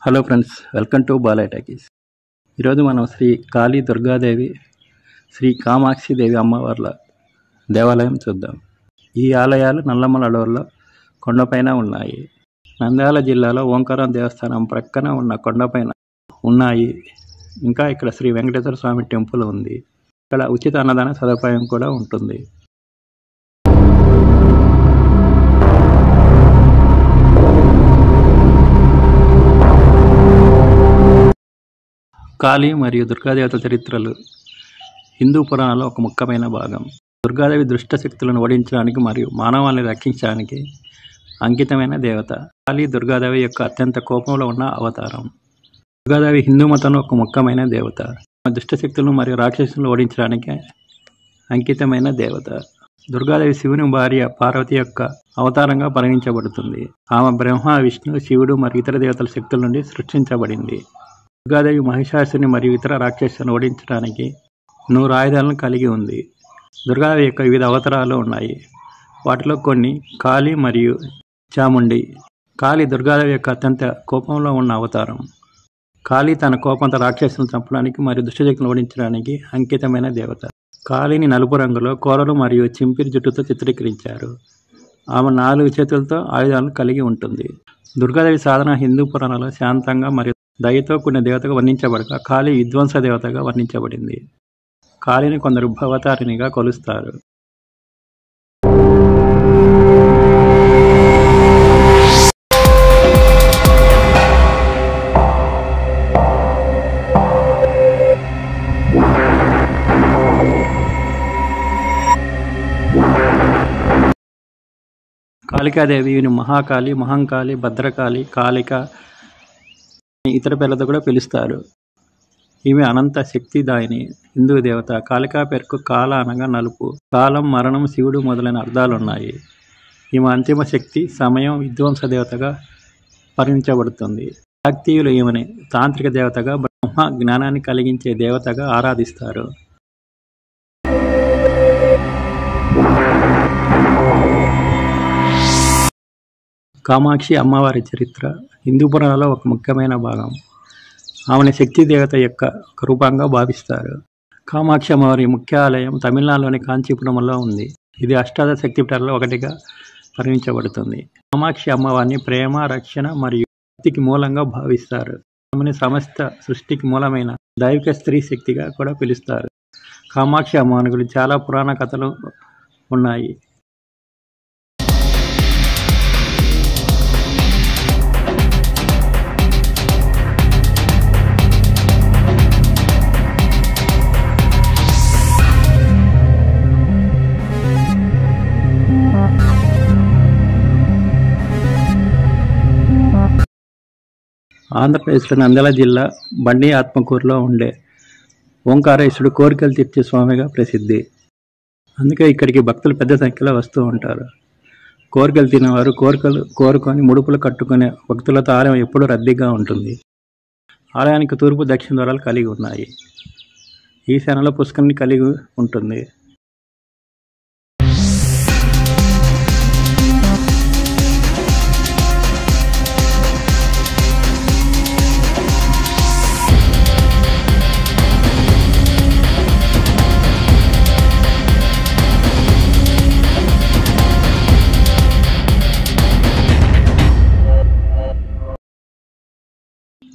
Hello friends, welcome to Balayya talkies. ఈరోజు మనం శ్రీ కాళీ దుర్గాదేవి, శ్రీ కామాక్షిదేవి అమ్మవార్ల దేవాలయం చూద్దాం. ఈ ఆలయాలు నల్లమల అడవుల్లో కొండపైన ఉన్నాయి. నంద్యాల జిల్లాలో ఓంకారం దేవస్థానం ప్రక్కన ఉన్న కొండపైన ఉన్నాయి. ఇంకా ఇక్కడ శ్రీ వెంకటేశ్వర స్వామి టెంపుల్ ఉంది. ఇక్కడ ఉచిత అన్నదాన సదుపాయం కూడా ఉంటుంది. కాళీ మరియు దుర్గాదేవత చరిత్రలు హిందూ పురాణాల్లో ఒక ముఖ్యమైన భాగం. దుర్గాదేవి దుష్ట శక్తులను ఓడించడానికి మరియు మానవాళిని రక్షించడానికి అంకితమైన దేవత. కాళీ దుర్గాదేవి యొక్క అత్యంత కోపంలో ఉన్న అవతారం. దుర్గాదేవి హిందూ మతంలో ఒక ముఖ్యమైన దేవత. దుష్ట శక్తులను మరియు రాక్షసులను ఓడించడానికి అంకితమైన దేవత. దుర్గాదేవి శివుని భార్య పార్వతి యొక్క అవతారంగా పరిగణించబడుతుంది. ఆమె బ్రహ్మ, విష్ణు, శివుడు మరియు ఇతర దేవతల శక్తుల నుండి సృష్టించబడింది. దుర్గాదేవి మహిషాసుని మరియు ఇతర రాక్షసులను ఓడించడానికి 100 ఆయుధాలను కలిగి ఉంది. దుర్గాదేవి యొక్క వివిధ అవతారాలు ఉన్నాయి. వాటిలో కొన్ని కాళీ మరియు చాముండి. కాళీ దుర్గాదేవి యొక్క అత్యంత కోపంలో ఉన్న అవతారం. కాళీ తన కోపంతో రాక్షసులను చంపడానికి మరియు దుష్టశక్తులను ఓడించడానికి అంకితమైన దేవత. కాళీని నలుపు రంగులో కోరలు మరియు చింపిరి జుట్టుతో చిత్రీకరించారు. ఆమె 4 చేతులతో ఆయుధాలను కలిగి ఉంటుంది. దుర్గాదేవి సాధన హిందూ పురాణాల్లో శాంతంగా మరియు దయతో కూడిన దేవతగా వర్ణించబడక కాళీ విధ్వంస దేవతగా వర్ణించబడింది. కాళీని కొందరు భవతారిణిగా కొలుస్తారు. కాళికాదేవి మహాకాళి, మహంకాళి, భద్రకాళి, కాళిక ఇతర పేర్లతో కూడా పిలుస్తారు. ఈమె అనంత శక్తిదాయిని హిందూ దేవత. కాళికా పేరుకు కాల అనగా నలుపు, కాలం, మరణం, శివుడు మొదలైన అర్థాలున్నాయి. ఈమె అంతిమ శక్తి, సమయం, విధ్వంస దేవతగా పరిగణించబడుతుంది. శాక్తీయులు ఈమెని తాంత్రిక దేవతగా, బ్రహ్మ జ్ఞానాన్ని కలిగించే దేవతగా ఆరాధిస్తారు. కామాక్షి అమ్మవారి చరిత్ర హిందూ పురాణాల్లో ఒక ముఖ్యమైన భాగం. ఆమెను శక్తి దేవత యొక్క ఒక రూపంగా భావిస్తారు. కామాక్షి అమ్మవారి ముఖ్య ఆలయం తమిళనాడులోని కాంచీపురంలో ఉంది. ఇది అష్టాదశ శక్తిపీఠాలలో ఒకటిగా పరిగణించబడుతుంది. కామాక్షి అమ్మవారిని ప్రేమ, రక్షణ మరియు శక్తికి మూలంగా భావిస్తారు. ఆమెను సమస్త సృష్టికి మూలమైన దైవిక స్త్రీ శక్తిగా కూడా పిలుస్తారు. కామాక్షి అమ్మవారి గురించి చాలా పురాణ కథలు ఉన్నాయి. ఆంధ్రప్రదేశ్లో నంద్యాల జిల్లా బండి ఆత్మకూరులో ఉండే ఓంకారేశ్వరుడు కోరికలు తీర్చే స్వామిగా ప్రసిద్ధి. అందుకే ఇక్కడికి భక్తులు పెద్ద సంఖ్యలో వస్తూ ఉంటారు. కోరికలు తినేవారు కోరికలు కోరుకొని ముడుపులు కట్టుకునే భక్తులతో ఆలయం ఎప్పుడూ రద్దీగా ఉంటుంది. ఆలయానికి తూర్పు, దక్షిణ ద్వారాలు కలిగి ఉన్నాయి. ఈశాన్యంలో పుష్కరిణి కలిగి ఉంటుంది.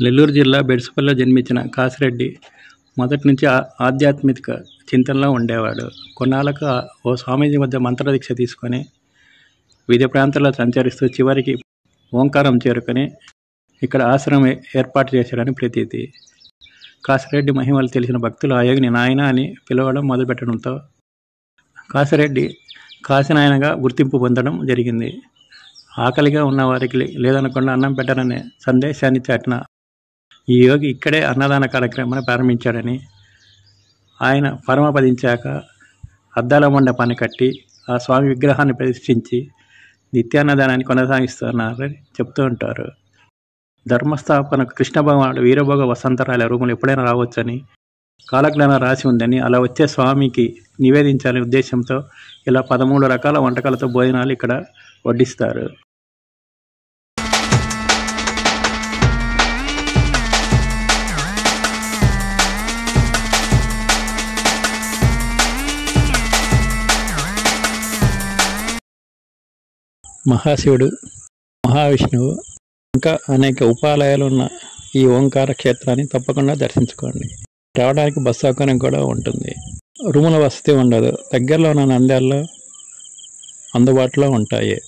నెల్లూరు జిల్లా బెడ్సుపల్లిలో జన్మించిన కాసిరెడ్డి మొదటి నుంచి ఆధ్యాత్మిక చింతనలో ఉండేవాడు. కొన్నాళ్ళకు ఓ స్వామీజీ వద్ద మంత్రదీక్ష తీసుకొని వివిధ ప్రాంతాల్లో సంచరిస్తూ చివరికి ఓంకారం చేరుకొని ఇక్కడ ఆశ్రమం ఏర్పాటు చేశాడని ప్రతీతి. కాసిరెడ్డి మహిమలు తెలిసిన భక్తులు ఆ యోగిని నాయన అని పిలవడం మొదలుపెట్టడంతో కాసిరెడ్డి కాశీనాయనగా గుర్తింపు పొందడం జరిగింది. ఆకలిగా ఉన్న వారికి లేదనకుండా అన్నం పెట్టాలనే సందేశాన్ని చాటిన ఈ యోగి ఇక్కడే అన్నదాన కార్యక్రమాన్ని ప్రారంభించాడని, ఆయన పరమపదించాక అద్దాల మండపాన్ని కట్టి ఆ స్వామి విగ్రహాన్ని ప్రతిష్ఠించి నిత్యాన్నదానాన్ని కొనసాగిస్తున్నారని చెప్తూ ఉంటారు. ధర్మస్థాపనకు కృష్ణ భగవానుడు వీరభోగ వసంతరాల రూపంలో ఎప్పుడైనా రావచ్చని కాలజ్ఞానం రాసి ఉందని, అలా వచ్చే స్వామికి నివేదించాలనే ఉద్దేశంతో ఇలా 13 రకాల వంటకాలతో భోజనాలు ఇక్కడ వడ్డిస్తారు. మహాశివుడు, మహావిష్ణువు ఇంకా అనేక ఉపాలయాలు ఉన్న ఈ ఓంకార క్షేత్రాన్ని తప్పకుండా దర్శించుకోండి. రావడానికి బస్ సౌకర్యం కూడా ఉంటుంది. రూముల వసతి ఉండదు. దగ్గరలో ఉన్న నంద్యాలలో అందుబాటులో ఉంటాయి.